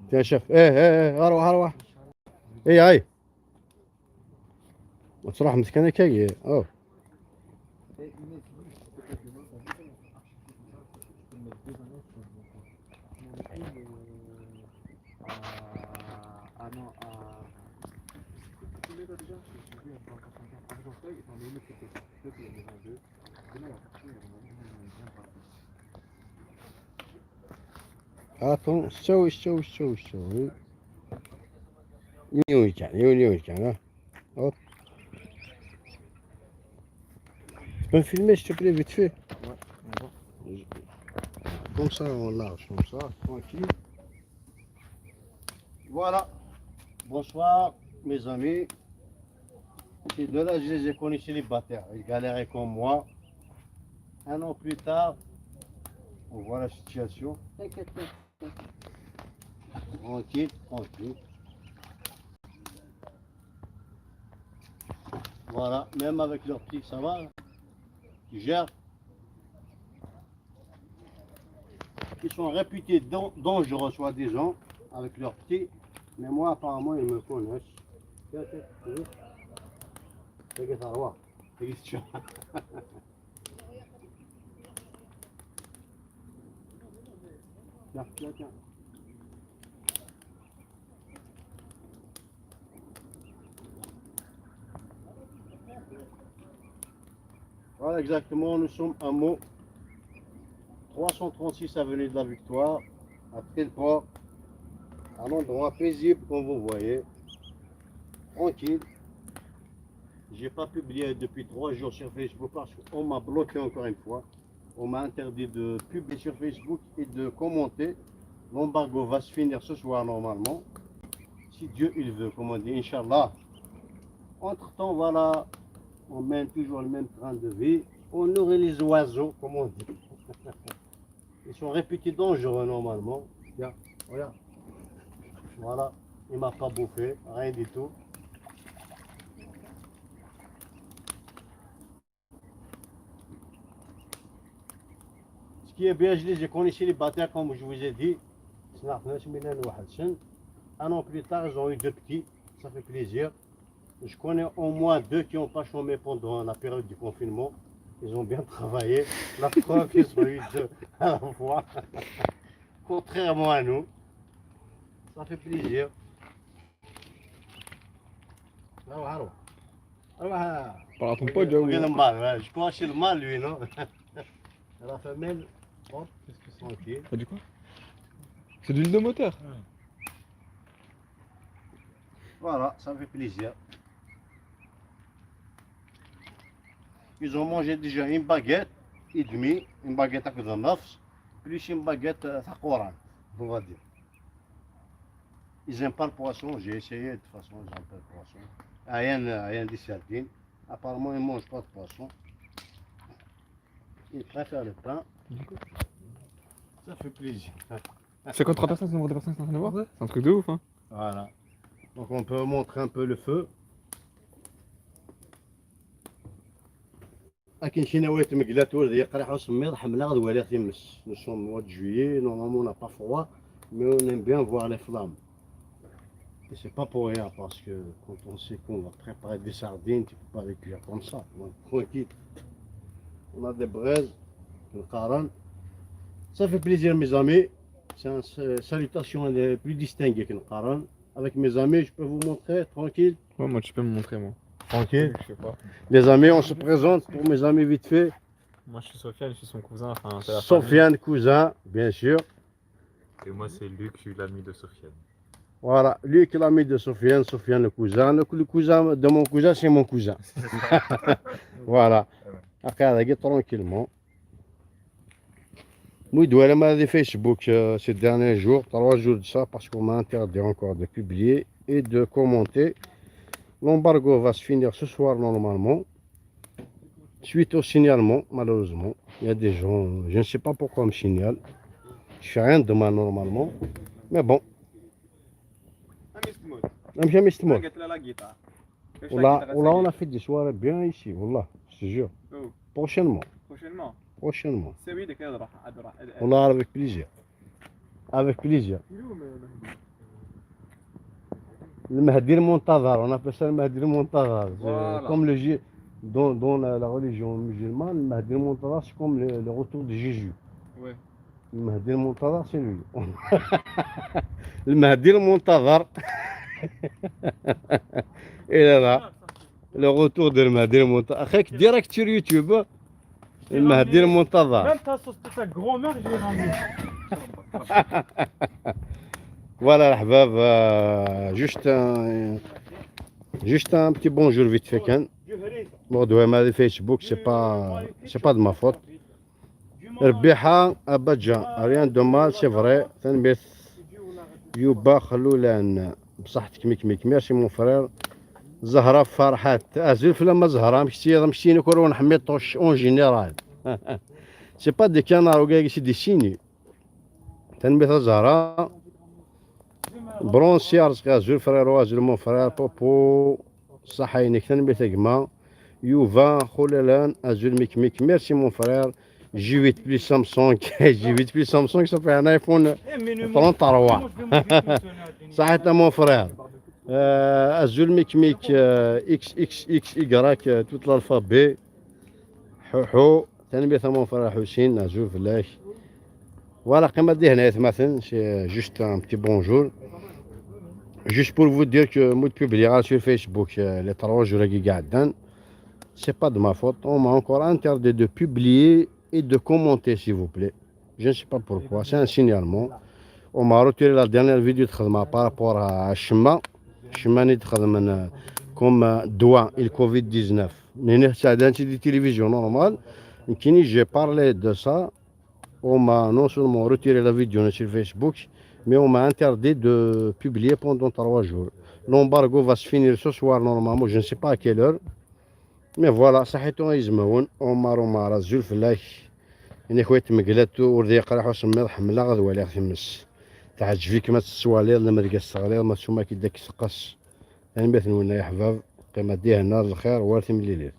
Tiens, chef. هروح. هاي. وتروح مسكينة كي. أوه. Attends, استوي. يوني كان. Hop. Tu peux me filmer s'il te plaît vite fait? Ouais. Comme ça, on large, comme ça, tranquille. Voilà. Bonsoir mes amis. Ces deux-là, je les ai connus célibataires. Ils galéraient comme moi. Un an plus tard, on voit la situation. T'inquiète. Tranquille. Voilà, même avec leurs petits, ça va. Ils gèrent. Ils sont réputés dangereux, soi-disant, avec leurs petits. Mais moi, apparemment, ils me connaissent. Tiens. Regarde, Arwa. Regarde. Tiens. Voilà, exactement, nous sommes à Meaux, 336 avenue de la Victoire, à Trélleport, un endroit paisible comme vous voyez, tranquille. J'ai pas publié depuis 3 jours sur Facebook parce qu'on m'a bloqué encore une fois. On m'a interdit de publier sur Facebook et de commenter. L'embargo va se finir ce soir normalement, si Dieu il veut, comme on dit, Inch'Allah. Entre temps, voilà, on mène toujours le même train de vie. On nourrit les oiseaux, comme on dit. Ils sont réputés dangereux normalement. Tiens, regarde. Voilà, il m'a pas bouffé, rien du tout. Ce qui est bien, je les ai connus célibataires, comme je vous ai dit. Un an plus tard, ils ont eu 2 petits, ça fait plaisir. Je connais au moins 2 qui n'ont pas chômé pendant la période du confinement. Ils ont bien travaillé. La preuve qu'ils ont eu 2 à la fois. Contrairement à nous. Ça fait plaisir. Parle à ton pote, Jaoui. Regarde le mâle, je crois que c'est le mâle lui, non? La femelle, hop, qu'est-ce que c'est tranquille. T'as dit quoi? C'est de l'huile de moteur. Voilà, ça fait plaisir. Ils ont mangé déjà une baguette et demie, une baguette à de nafs, plus une baguette à Coran, on va dire. Ils n'aiment pas le poisson, j'ai essayé de toute façon, ils n'aiment pas le poisson. Rien des sardines. Apparemment, ils ne mangent pas de poisson. Ils préfèrent le pain. Ça fait plaisir. 53 personnes, c'est le nombre de personnes qui sont en train de voir? C'est un truc de ouf, hein. Voilà. Donc on peut montrer un peu le feu. لكن شي نويت مقلات ولد يقرح وسمير حمله غدوه عليها تيمس. Nous sommes au mois de juillet, normalement on n'a pas froid, mais on aime bien voir les flammes. Et c'est pas pour rien parce que quand on sait qu'on va préparer des sardines, tu peux pas les cuire comme ça. Donc, tranquille. On a des braises, le caran. Ça fait plaisir mes amis. C'est une salutation plus distinguée que le caran. Avec mes amis, je peux vous montrer tranquille. Ouais, moi, tu peux me montrer, moi. Tranquille. Je sais pas. Les amis, on se présente pour mes amis vite fait. Moi, je suis Sofiane, je suis son cousin. Enfin, c'est la Sofiane, cousin, bien sûr. Et moi, c'est Luc, je suis l'ami de Sofiane. Voilà, lui qui est l'ami de Sofiane, Sofiane le cousin. Le cousin de mon cousin, c'est mon cousin. Voilà. Après, tranquillement. Moi, je dois aller Facebook ces derniers jours, 3 jours de ça, parce qu'on m'a interdit encore de publier et de commenter. L'embargo va se finir ce soir normalement, suite au signalement, malheureusement. Il y a des gens, je ne sais pas pourquoi on me signale. Je fais rien de mal normalement, mais bon. Jamais on a fait des soirées bien ici, Wallah, je te jure. Prochainement. On a avec plaisir. Avec plaisir. Le Mahdi Montazar, on appelle ça le Mahdi Montazar. Voilà. Comme le dans la religion musulmane, le Mahdi Montazar, c'est comme le retour de Jésus. Ouais. Le Mahdi Montazar, c'est lui. Le Mahdi Montazar. Et là, le retour de Mahdi Montazar. Direct sur YouTube. Le Mahdi Montazar. Même ta grand-mère, je l'ai ramené. Voilà, الأحباب, juste un petit bonjour vite fait كان. موضوع ما في فيسبوك سي با دو ما فوت. ربيحة أباجا ريان دو مال سي فري تنبيت يوبا خلولان بصحتك ميك ميرسي مون فرير. زهرة فرحات أزلف لما زهرة مشتي نكون حميد طوش اون جينيرال. سي با دي كانارو كاع سي دي سيني. تنبيت زهرة برونسيارز غازول فرير وازول مون فرير بوبو صحينك تنبيت كما يوفا خلالان ازول ميك ميرسي مون فرير. جي 8 بلس سامسونج جي 8 بلس سامسونج صافي ان ايفون 33 صحيت مون فرير. ازول ميك اكس اكراك توت الالفابي حو تنبيت مون فرير حسين ازول فلاش. Voilà, comme je disais ce matin, c'est juste un petit bonjour. Juste pour vous dire que moi, je publierai sur Facebook les 3 jours qui gagnent. C'est pas de ma faute. On m'a encore interdit de publier et de commenter, s'il vous plaît. Je ne sais pas pourquoi. C'est un signalement. On m'a retiré la dernière vidéo de Khadma par rapport à Shema. Shema n'est comme douane et le Covid-19. C'est une télévision normale. J'ai parlé de ça. On m'a non seulement retiré la vidéo sur Facebook, mais on m'a interdit de publier pendant 3 jours. L'embargo va se finir ce soir normalement, je ne sais pas à quelle heure. Mais voilà, صحيتو يزمون عمر الزول فلاش. يعني خويت مقلاتو وردي يقرح وسميض حمله غدوالي غتمس. تعجب فيك ما تسوالي لما تلقى الصغير ما تسوما كي داك السقس. يعني مثل ونا يا حباب قيمة ديه النار الخير وارث من الليل.